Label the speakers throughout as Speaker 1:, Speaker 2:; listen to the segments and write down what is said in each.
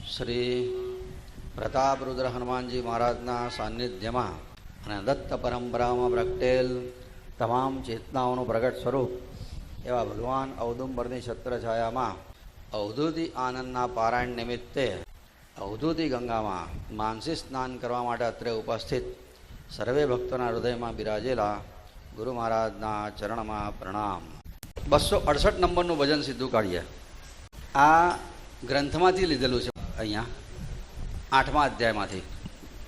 Speaker 1: શ્રી પ્રતાપરુદ્ર હનુમાનજી મહારાજના સાનિધ્યમાં અને દત્ત પરંપરામાં પ્રગટેલ તમામ ચેતનાઓનું પ્રગટ સ્વરૂપ એવા ભગવાન ઔદુંબરની છત્રછાયામાં અવધૂતી આનંદના પારાયણ નિમિત્તે અવધૂતી ગંગામાં માનસી સ્નાન કરવા માટે અત્રે ઉપસ્થિત સર્વે ભક્તોના હૃદયમાં બિરાજેલા ગુરુ મહારાજના ચરણમાં પ્રણામ. 268 નંબરનું ભજન સીધું કાઢીએ. આ ગ્રંથમાંથી લીધેલું છે. અહીંયા 8મા અધ્યાયમાંથી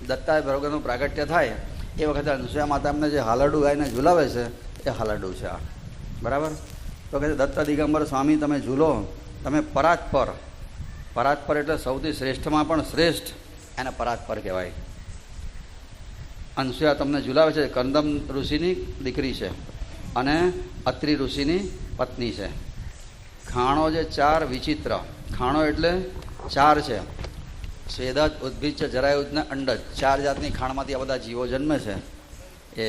Speaker 1: દત્તાય ભગવાનનું પ્રાગટ્ય થાય એ વખતે અનસુયા માતા એમને જે હાલરડું ગાઈને ઝૂલાવે છે એ હાલરડું છે આ. બરાબર? તો કહે દત્ત દિગંબર સ્વામી તમે ઝૂલો, તમે પરાત્પર. પરાત્પર એટલે સૌથી શ્રેષ્ઠમાં પણ શ્રેષ્ઠ, એને પરાત્પર કહેવાય. અનસુયા તમને ઝૂલાવે છે. કંદમ ઋષિની દીકરી છે અને અત્રિ ઋષિની પત્ની છે. ખાણો જે 4 વિચિત્ર ખાણો એટલે 4 છે. સ્વેદજ, ઉદ્ભિજ, જરાયુજ ને અંડજ, 4 જાતની ખાણમાંથી આ બધા જીવો જન્મે છે એ.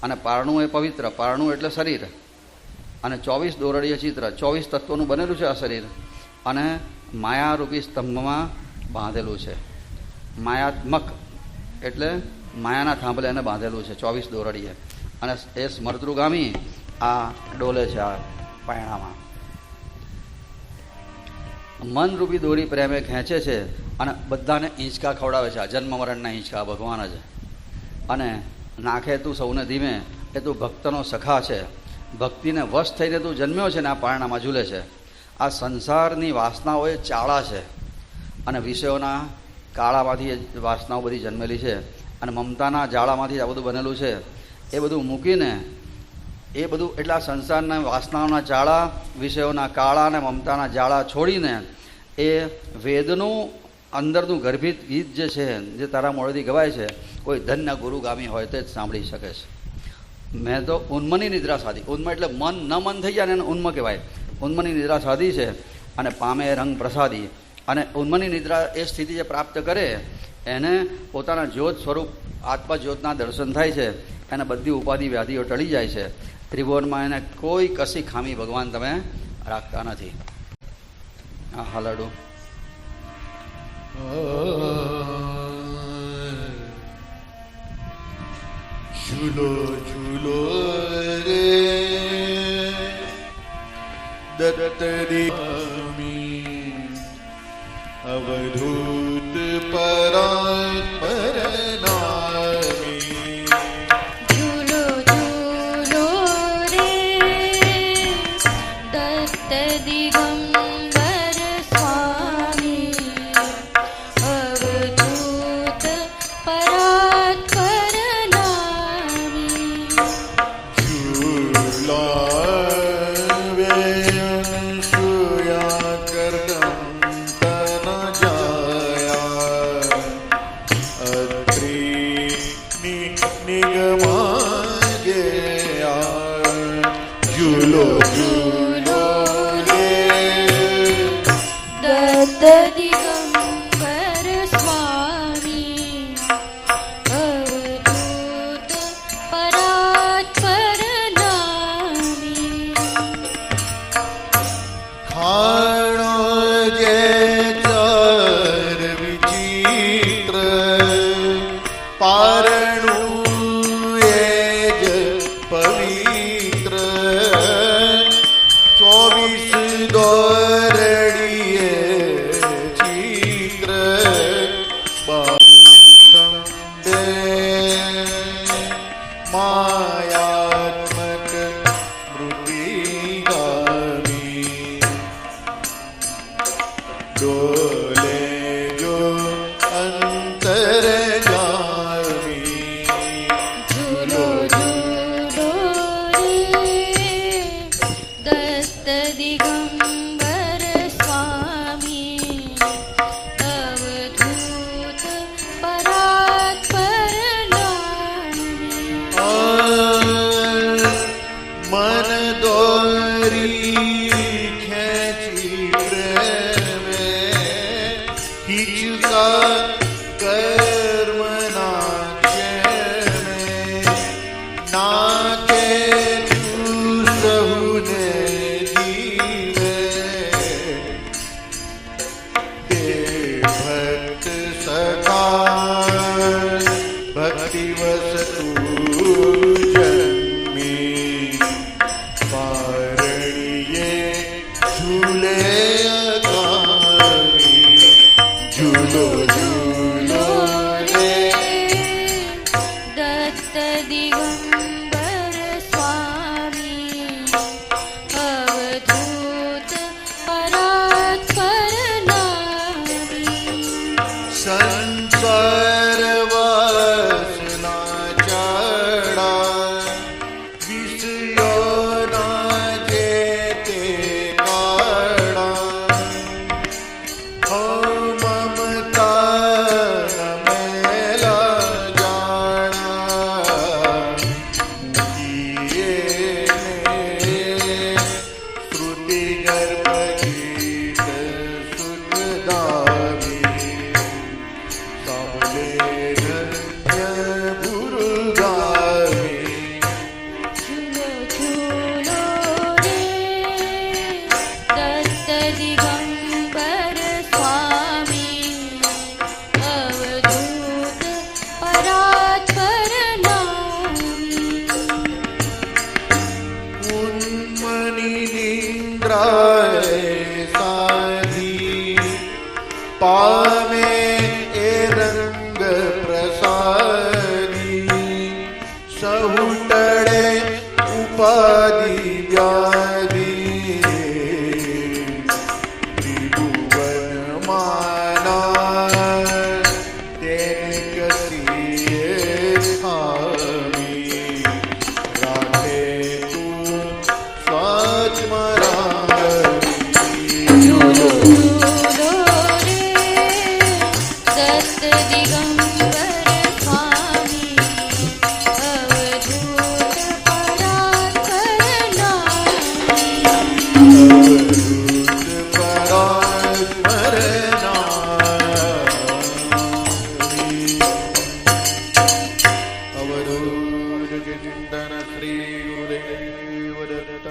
Speaker 1: અને પારણું એ પવિત્ર. પારણું એટલે શરીર. અને 24 દોરડીય ચિત્ર, 24 તત્વોનું બનેલું છે આ શરીર. અને માયારૂપી સ્તંભમાં બાંધેલું છે. માયાત્મક એટલે માયાના થાંભલે એને બાંધેલું છે 24 દોરડીએ. અને એ સ્મર્તૃગામી આ ડોલે છે આ પાયણામાં. મનરૂપી દોરી પ્રેમે ખેંચે છે અને બધાને હિંચકા ખવડાવે છે. આ જન્મ મરણના હિંચકા ભગવાન જ. અને નાખે તું સૌને ધીમે, એ તું ભક્તનો સખા છે. ભક્તિને વશ થઈને તું જન્મ્યો છે ને આ પારણામાં ઝૂલે છે. આ સંસારની વાસનાઓ એ ચાળા છે અને વિષયોના કાળામાંથી એ વાસનાઓ બધી જન્મેલી છે. અને મમતાના જાળામાંથી આ બધું બનેલું છે. એ બધું મૂકીને એ બધું એટલા સંસારના વાસનાઓના જાળા, વિષયોના કાળા અને મમતાના જાળા છોડીને એ વેદનું અંદરનું ગર્ભિત ગીત જે છે, જે તારા મોડેથી ગવાય છે, કોઈ ધન્ય ગુરુગામી હોય તો જ સાંભળી શકે છે. મેં તો ઉન્મની નિદ્રા સાધી. ઉન્મ એટલે મન ન મન થઈ જાય ને એને ઉન્મ કહેવાય. ઉન્મની નિદ્રા સાધી છે અને પામે રંગ પ્રસાદી. અને ઉન્મની નિદ્રા એ સ્થિતિ જે પ્રાપ્ત કરે એને પોતાના જ્યોત સ્વરૂપ આત્મજ્યોતના દર્શન થાય છે. એને બધી ઉપાધિ વ્યાધિઓ ટળી જાય છે. ત્રિભુવનમાં એને કોઈ કશી ખામી ભગવાન તમે રાખતા નથી. આ હાલરડું
Speaker 2: ઝૂલો ઝૂલો રે દત્ત દિગંમી અવધૂત પરાત્પર નામી.
Speaker 3: ઝૂલો ઝૂલો રે દત્ત દિગંબર સ્વામી અવધૂત પરાત્પર નામી.
Speaker 2: ઝૂલાવે અનસુયા કરદમ તન જાયા અત્રિ નિગમા ગયા. ઝૂલો ઝૂલો રે
Speaker 3: દત્ત દિગંબર સ્વામી અવધૂત પરાત્પર નામી.
Speaker 2: ખાણો જે 4 વિચિત્ર, પારણું એ જ પવિત્ર, 24 દોરડીએ ચિત્ર, બાંધે માયાત્મક મૃતિગામી. ડોલે જો અંતરગામી.
Speaker 3: ઝૂલો ઝૂલો રે દત્ત દિગંબર સ્વામી અવધૂત પરાત્પર નામી.
Speaker 2: મન દોરી ખેંચી પ્રેમે હિચકા કર્મના ક્ષેમે. નાકે તું સહુને જીવે તે भक्त सखा भक्ति वस्तु जन्मी पारणिये झूले अगामी झूलो झूलो रे
Speaker 3: दत्त दिगंबर स्वामी अवधूत परात्पर नामी
Speaker 2: संसार वासना चढ़ा विषयोना जेते काढ़ा हो ममता न मेला जाना मुझिए ने श्रुति गर्भ गीत सुखदामी सामले धन्य गुरु गामी
Speaker 3: झूलो झूलो रे दत्त दिगंबर स्वामी अवधूत परात्पर नामी
Speaker 2: उन्मनी निंद्राय साधी पामे ए रंग प्रसादी सहुटड़े उपाधि व्याधि त्रिभुवन माना तेन कसिए स्वामी राखे तू स्वाच मरारी
Speaker 3: झूलो झूलो रे दत्त दिगंबर स्वामी अवधूत परात्पर नामी
Speaker 2: अवधूत परात्पर नामी अवधूत चिंतन श्री गुरुदेव दत्त